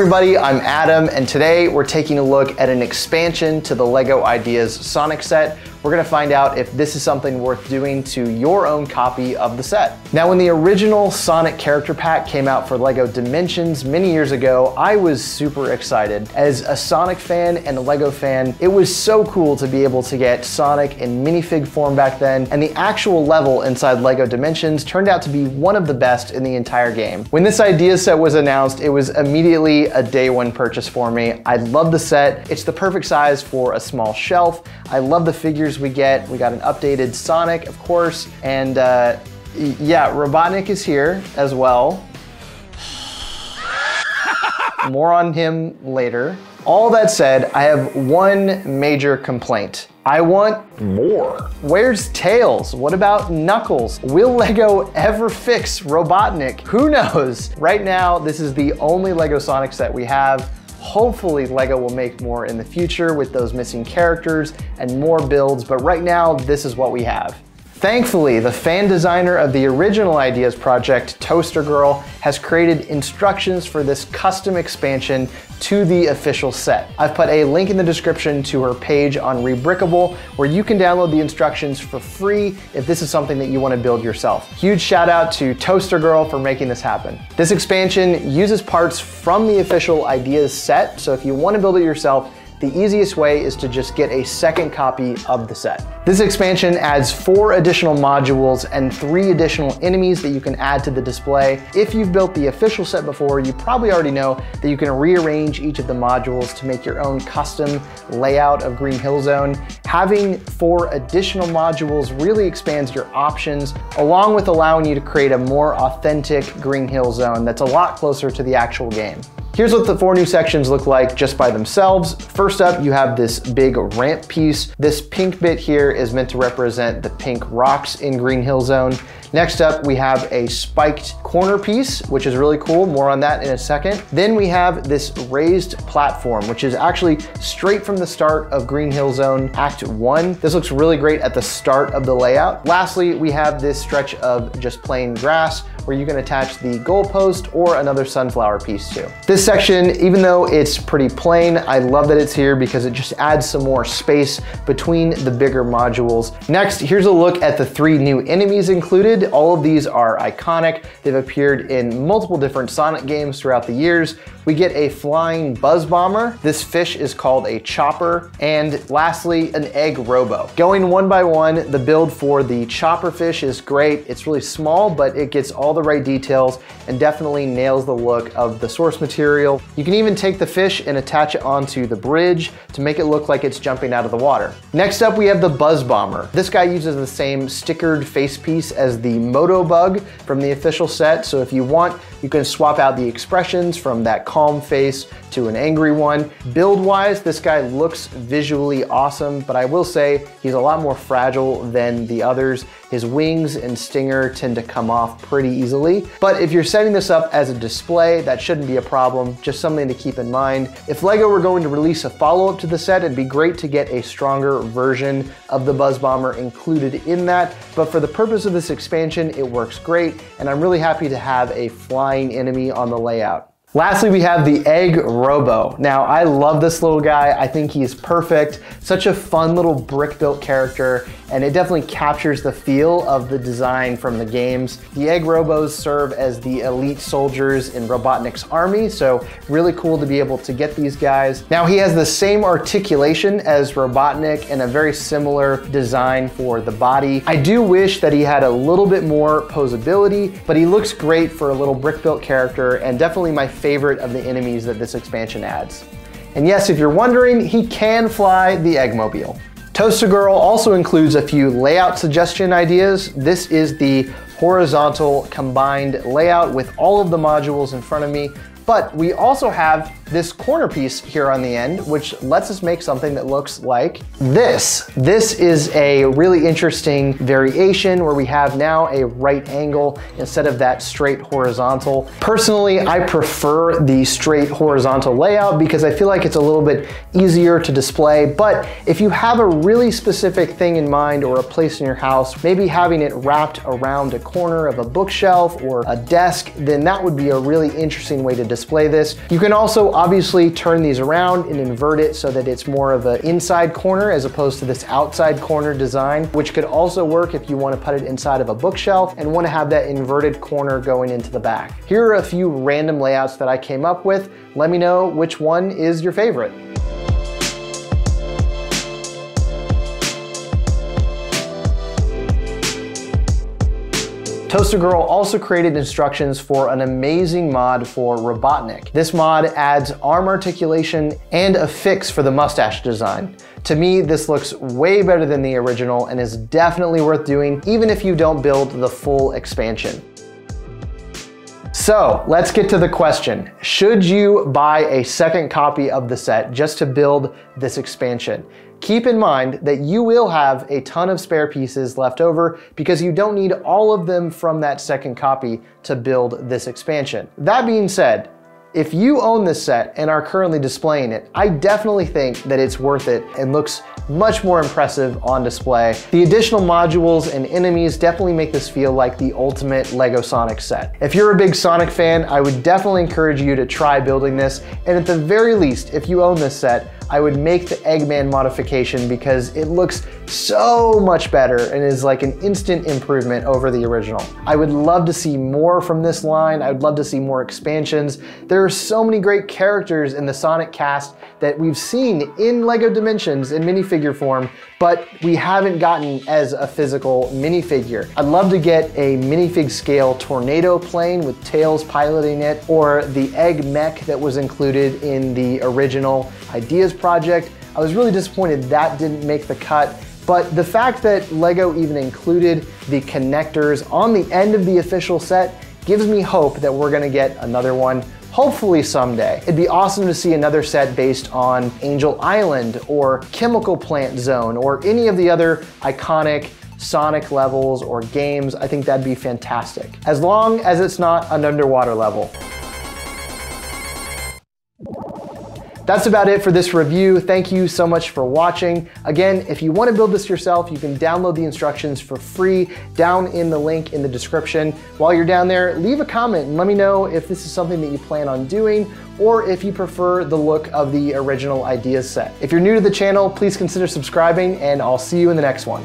everybody, I'm Adam, and today we're taking a look at an expansion to the LEGO Ideas Sonic set. We're gonna find out if this is something worth doing to your own copy of the set. Now, when the original Sonic character pack came out for LEGO Dimensions many years ago, I was super excited. As a Sonic fan and a LEGO fan, it was so cool to be able to get Sonic in minifig form back then, and the actual level inside LEGO Dimensions turned out to be one of the best in the entire game. When this idea set was announced, it was immediately a day one purchase for me. I love the set. It's the perfect size for a small shelf. I love the figures we get. We got an updated Sonic, of course, and yeah, Robotnik is here as well. More on him later. All that said, I have one major complaint. I want more. Where's Tails? What about Knuckles? Will LEGO ever fix Robotnik? Who knows? Right now, this is the only LEGO Sonic set we have. Hopefully LEGO will make more in the future with those missing characters and more builds, but right now, this is what we have. Thankfully, the fan designer of the original Ideas project, Toaster Girl, has created instructions for this custom expansion to the official set. I've put a link in the description to her page on Rebrickable, where you can download the instructions for free if this is something that you want to build yourself. Huge shout out to Toaster Girl for making this happen. This expansion uses parts from the official Ideas set, so if you want to build it yourself, the easiest way is to just get a second copy of the set. This expansion adds 4 additional modules and 3 additional enemies that you can add to the display. If you've built the official set before, you probably already know that you can rearrange each of the modules to make your own custom layout of Green Hill Zone. Having 4 additional modules really expands your options, along with allowing you to create a more authentic Green Hill Zone that's a lot closer to the actual game. Here's what the 4 new sections look like just by themselves. First up, you have this big ramp piece. This pink bit here is meant to represent the pink rocks in Green Hill Zone. Next up, we have a spiked corner piece, which is really cool. More on that in a second. Then we have this raised platform, which is actually straight from the start of Green Hill Zone Act 1. This looks really great at the start of the layout. Lastly, we have this stretch of just plain grass where you can attach the goalpost or another sunflower piece to. This section, even though it's pretty plain, I love that it's here because it just adds some more space between the bigger modules. Next, here's a look at the 3 new enemies included. All of these are iconic. They've appeared in multiple different Sonic games throughout the years. We get a flying buzz bomber. This fish is called a chopper. And lastly, an egg Robo. Going one by one, the build for the chopper fish is great. It's really small, but it gets all the right details and definitely nails the look of the source material. You can even take the fish and attach it onto the bridge to make it look like it's jumping out of the water. Next up, we have the buzz bomber. This guy uses the same stickered face piece as the Moto Bug from the official set. So if you want, you can swap out the expressions from that calm face to an angry one. Build-wise, this guy looks visually awesome, but I will say he's a lot more fragile than the others. His wings and stinger tend to come off pretty easily. But if you're setting this up as a display, that shouldn't be a problem, just something to keep in mind. If LEGO were going to release a follow-up to the set, it'd be great to get a stronger version of the Buzz Bomber included in that. But for the purpose of this expansion, it works great, and I'm really happy to have a flying enemy on the layout. Lastly, we have the Egg Robo. Now, I love this little guy. I think he's perfect. Such a fun little brick-built character, and it definitely captures the feel of the design from the games. The Egg Robos serve as the elite soldiers in Robotnik's army, so really cool to be able to get these guys. Now, he has the same articulation as Robotnik and a very similar design for the body. I do wish that he had a little bit more posability, but he looks great for a little brick-built character and definitely my favorite of the enemies that this expansion adds. And yes, if you're wondering, he can fly the Eggmobile. Toaster Girl also includes a few layout suggestion ideas. This is the horizontal combined layout with all of the modules in front of me, but we also have this corner piece here on the end, which lets us make something that looks like this. This is a really interesting variation where we have now a right angle instead of that straight horizontal. Personally, I prefer the straight horizontal layout because I feel like it's a little bit easier to display. But if you have a really specific thing in mind or a place in your house, maybe having it wrapped around a corner of a bookshelf or a desk, then that would be a really interesting way to display this. You can also obviously turn these around and invert it so that it's more of an inside corner as opposed to this outside corner design, which could also work if you want to put it inside of a bookshelf and want to have that inverted corner going into the back. Here are a few random layouts that I came up with. Let me know which one is your favorite. Toaster Girl also created instructions for an amazing mod for Robotnik. This mod adds arm articulation and a fix for the mustache design. To me, this looks way better than the original and is definitely worth doing, even if you don't build the full expansion. So let's get to the question. Should you buy a second copy of the set just to build this expansion? Keep in mind that you will have a ton of spare pieces left over because you don't need all of them from that second copy to build this expansion. That being said, if you own this set and are currently displaying it, I definitely think that it's worth it and looks much more impressive on display. The additional modules and enemies definitely make this feel like the ultimate LEGO Sonic set. If you're a big Sonic fan, I would definitely encourage you to try building this, and at the very least, if you own this set, I would make the Eggman modification because it looks so much better and is like an instant improvement over the original. I would love to see more from this line. I would love to see more expansions. There are so many great characters in the Sonic cast that we've seen in LEGO Dimensions in minifigure form, but we haven't gotten as a physical minifigure. I'd love to get a minifig scale tornado plane with Tails piloting it, or the egg mech that was included in the original Ideas project. I was really disappointed that didn't make the cut, but the fact that LEGO even included the connectors on the end of the official set gives me hope that we're gonna get another one, hopefully someday. It'd be awesome to see another set based on Angel Island or Chemical Plant Zone or any of the other iconic Sonic levels or games. I think that'd be fantastic, as long as it's not an underwater level. That's about it for this review. Thank you so much for watching. Again, if you want to build this yourself, you can download the instructions for free down in the link in the description. While you're down there, leave a comment and let me know if this is something that you plan on doing or if you prefer the look of the original Ideas set. If you're new to the channel, please consider subscribing and I'll see you in the next one.